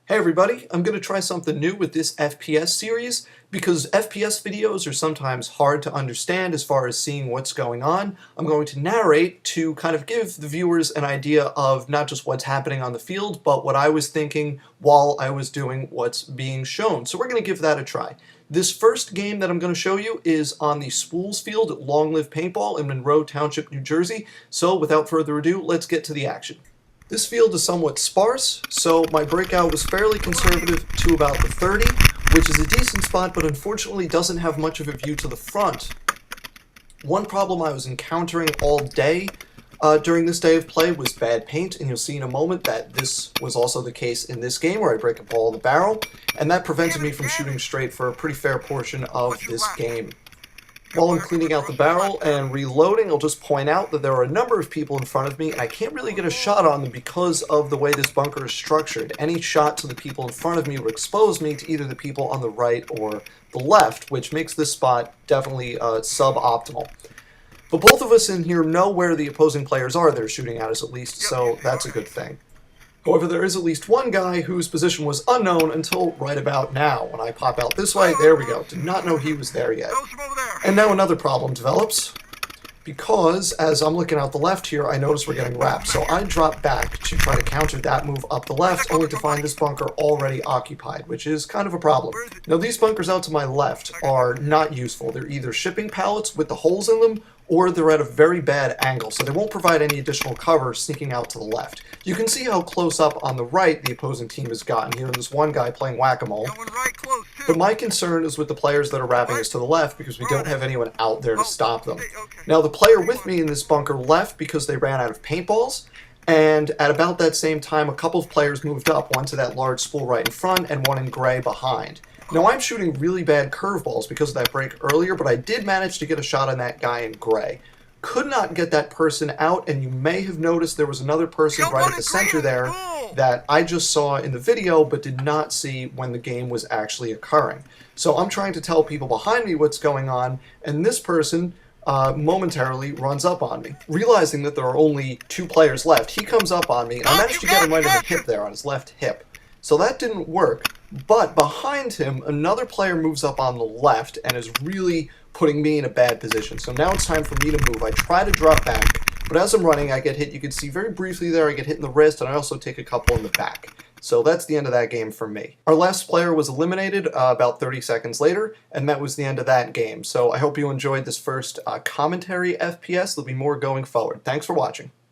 Hey everybody, I'm going to try something new with this FPS series because FPS videos are sometimes hard to understand as far as seeing what's going on. I'm going to narrate to kind of give the viewers an idea of not just what's happening on the field, but what I was thinking while I was doing what's being shown. So we're going to give that a try. This first game that I'm going to show you is on the Spools field at Long Live Paintball in Monroe Township, New Jersey. So without further ado, let's get to the action. This field is somewhat sparse, so my breakout was fairly conservative to about the 30, which is a decent spot, but unfortunately doesn't have much of a view to the front. One problem I was encountering all day during this day of play was bad paint, and you'll see in a moment that this was also the case in this game where I break a ball in the barrel, and that prevented me from shooting straight for a pretty fair portion of this game. While I'm cleaning out the barrel and reloading, I'll just point out that there are a number of people in front of me, and I can't really get a shot on them because of the way this bunker is structured. Any shot to the people in front of me would expose me to either the people on the right or the left, which makes this spot definitely suboptimal. But both of us in here know where the opposing players are that are shooting at us at least, so that's a good thing. However, there is at least one guy whose position was unknown until right about now. When I pop out this way, there we go. Did not know he was there yet. And now another problem develops, because as I'm looking out the left here, I notice we're getting wrapped. So I drop back to try to counter that move up the left, only to find this bunker already occupied, which is kind of a problem. Now these bunkers out to my left are not useful. They're either shipping pallets with the holes in them, or they're at a very bad angle, so they won't provide any additional cover sneaking out to the left. You can see how close up on the right the opposing team has gotten here, and there's one guy playing whack-a-mole. But my concern is with the players that are wrapping us to the left, because we don't have anyone out there to stop them. Now the player with me in this bunker left because they ran out of paintballs, and at about that same time a couple of players moved up, one to that large spool right in front and one in gray behind. Now I'm shooting really bad curveballs because of that break earlier, but I did manage to get a shot on that guy in gray. Could not get that person out, and you may have noticed there was another person right at the center there that I just saw in the video but did not see when the game was actually occurring. So I'm trying to tell people behind me what's going on, and this person momentarily runs up on me. Realizing that there are only two players left, he comes up on me, and I managed to get him right in the hip there, on his left hip. So that didn't work, but behind him, another player moves up on the left and is really putting me in a bad position. So now it's time for me to move. I try to drop back, but as I'm running, I get hit. You can see very briefly there, I get hit in the wrist, and I also take a couple in the back. So that's the end of that game for me. Our last player was eliminated about 30 seconds later, and that was the end of that game. So I hope you enjoyed this first commentary FPS. There'll be more going forward. Thanks for watching.